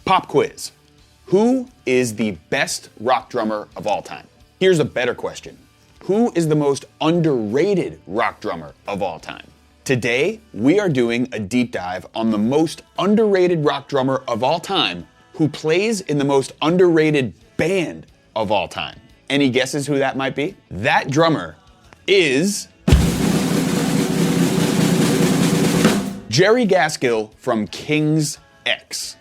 Pop quiz. Who is the best rock drummer of all time? Here's a better question. Who is the most underrated rock drummer of all time? Today, we are doing a deep dive on the most underrated rock drummer of all time who plays in the most underrated band of all time. Any guesses who that might be? That drummer is Jerry Gaskill from King's X.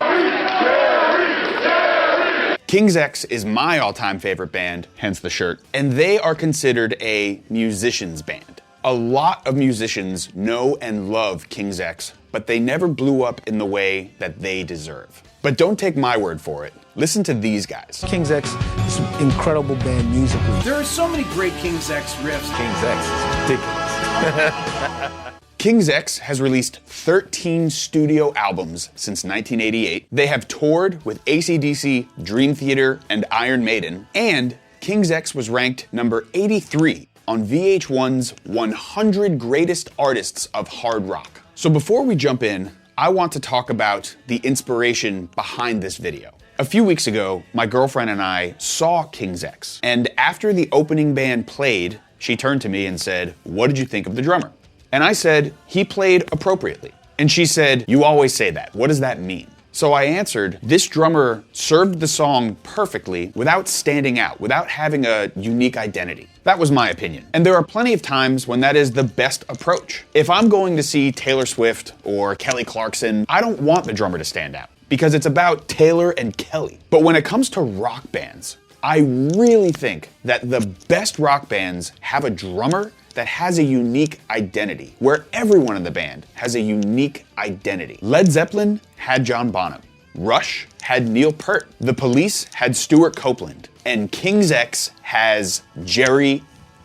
King's X is my all-time favorite band, hence the shirt, and they are considered a musician's band. A lot of musicians know and love King's X, but they never blew up in the way that they deserve. But don't take my word for it. Listen to these guys. King's X is an incredible band musically. There are so many great King's X riffs. King's X is ridiculous. King's X has released 13 studio albums since 1988. They have toured with AC/DC, Dream Theater, and Iron Maiden. And King's X was ranked number 83 on VH1's 100 Greatest Artists of Hard Rock. So before we jump in, I want to talk about the inspiration behind this video. A few weeks ago, my girlfriend and I saw King's X. And after the opening band played, she turned to me and said, "What did you think of the drummer?" And I said, "He played appropriately." And she said, "You always say that. What does that mean?" So I answered, this drummer served the song perfectly without standing out, without having a unique identity. That was my opinion. And there are plenty of times when that is the best approach. If I'm going to see Taylor Swift or Kelly Clarkson, I don't want the drummer to stand out because it's about Taylor and Kelly. But when it comes to rock bands, I really think that the best rock bands have a drummer that has a unique identity, where everyone in the band has a unique identity. Led Zeppelin had John Bonham. Rush had Neil Peart. The Police had Stuart Copeland. And King's X has Jerry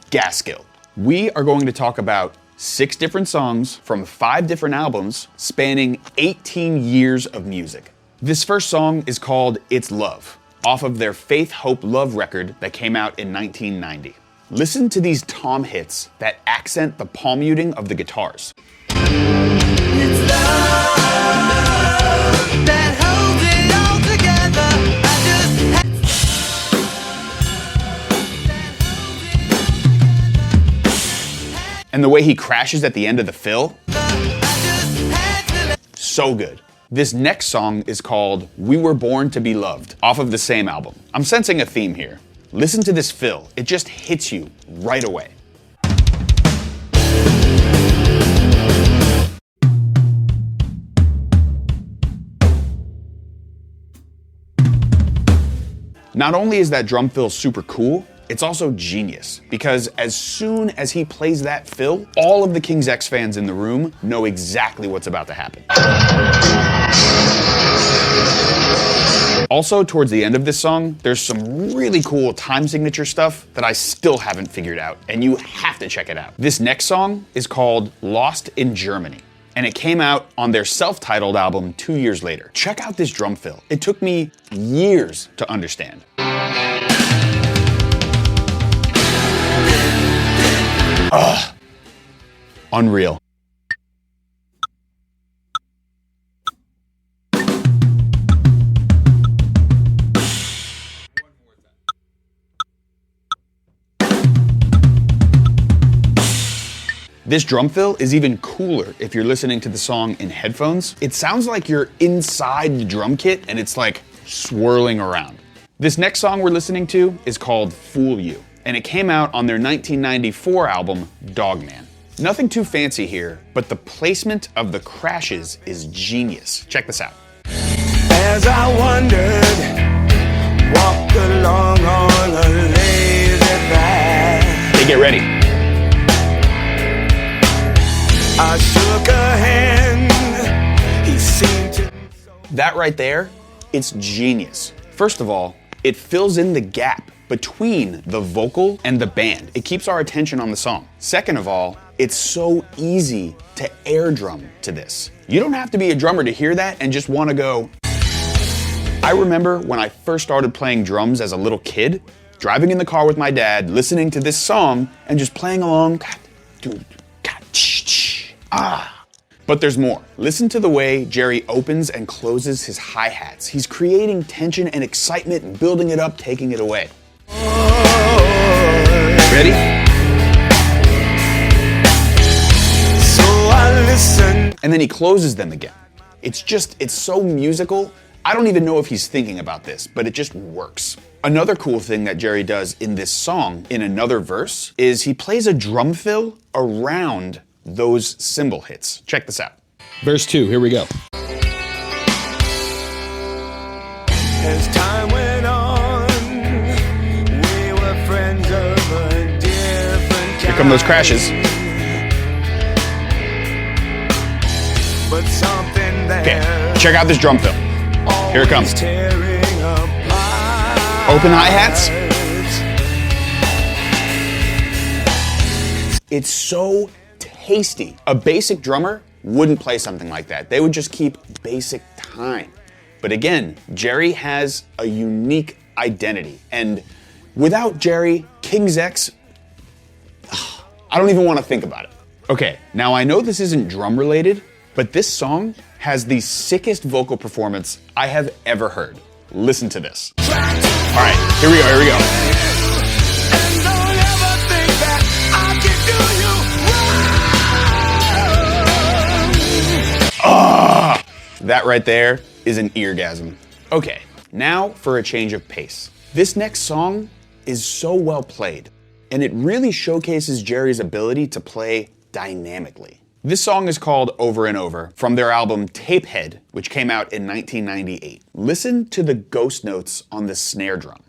Gaskill. We are going to talk about 6 different songs from 5 different albums spanning 18 years of music. This first song is called It's Love, off of their Faith, Hope, Love record that came out in 1990. Listen to these tom hits that accent the palm muting of the guitars. It's love that holds it all together. And the way he crashes at the end of the fill, so good. This next song is called We Were Born to Be Loved, off of the same album. I'm sensing a theme here. Listen to this fill. It just hits you right away. Not only is that drum fill super cool, it's also genius, because as soon as he plays that fill, all of the King's X fans in the room know exactly what's about to happen. Also, towards the end of this song, there's some really cool time signature stuff that I still haven't figured out, and you have to check it out. This next song is called Lost in Germany, and it came out on their self-titled album 2 years later. Check out this drum fill. It took me years to understand. Ugh. Unreal. This drum fill is even cooler if you're listening to the song in headphones. It sounds like you're inside the drum kit and it's like swirling around. This next song we're listening to is called Fool You, and it came out on their 1994 album, Dogman. Nothing too fancy here, but the placement of the crashes is genius. Check this out. As I wondered, walked along on a lazy path. Hey, get ready. I shook a hand. He seemed to. That right there, it's genius. First of all, it fills in the gap between the vocal and the band. It keeps our attention on the song. Second of all, it's so easy to air drum to this. You don't have to be a drummer to hear that and just want to go. I remember when I first started playing drums as a little kid, driving in the car with my dad, listening to this song and just playing along. But there's more. Listen to the way Jerry opens and closes his hi-hats. He's creating tension and excitement and building it up, taking it away. Ready? So I listen. And then he closes them again. It's so musical. I don't even know if he's thinking about this, but it just works. Another cool thing that Jerry does in this song, in another verse, is he plays a drum fill around those cymbal hits. Check this out. Verse 2, here we go. As time went on, we were friends of a different kind. Here come those crashes. But something there. Okay, check out this drum fill. Here it comes. Open hi-hats. It's so tasty. A basic drummer wouldn't play something like that. They would just keep basic time. But again, Jerry has a unique identity. And without Jerry, King's X, I don't even want to think about it. Okay, now I know this isn't drum related, but this song has the sickest vocal performance I have ever heard. Listen to this. All right, here we go. And don't ever think that I can do you wrong. That right there is an eargasm. Okay, now for a change of pace. This next song is so well played, and it really showcases Jerry's ability to play dynamically. This song is called Over and Over from their album Tapehead, which came out in 1998. Listen to the ghost notes on the snare drum.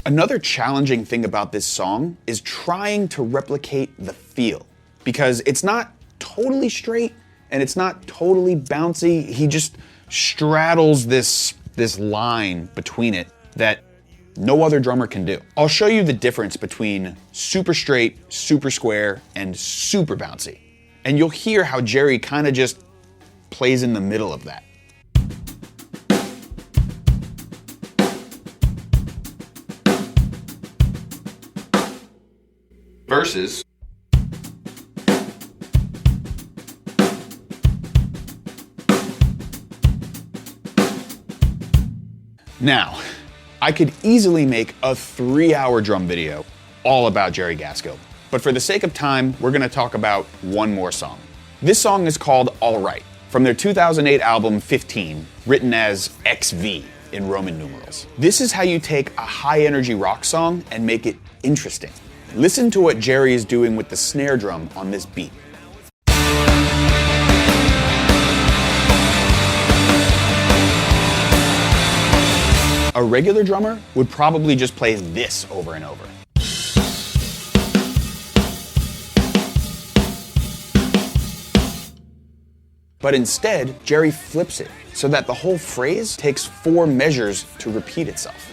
Another challenging thing about this song is trying to replicate the feel, because it's not totally straight and it's not totally bouncy. He just straddles this line between it that no other drummer can do. I'll show you the difference between super straight, super square, and super bouncy. And you'll hear how Jerry kind of just plays in the middle of that. Verses. Now, I could easily make a 3-hour drum video all about Jerry Gaskill. But for the sake of time, we're gonna talk about one more song. This song is called All Right, from their 2008 album 15, written as XV in Roman numerals. This is how you take a high-energy rock song and make it interesting. Listen to what Jerry is doing with the snare drum on this beat. A regular drummer would probably just play this over and over. But instead, Jerry flips it so that the whole phrase takes 4 measures to repeat itself.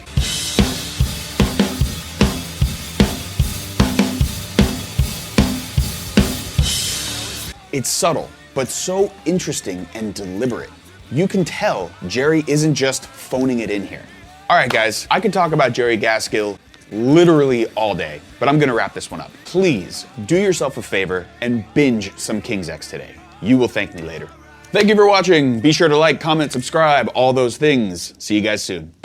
It's subtle, but so interesting and deliberate. You can tell Jerry isn't just phoning it in here. All right, guys, I could talk about Jerry Gaskill literally all day, but I'm gonna wrap this one up. Please do yourself a favor and binge some King's X today. You will thank me later. Thank you for watching. Be sure to like, comment, subscribe, all those things. See you guys soon.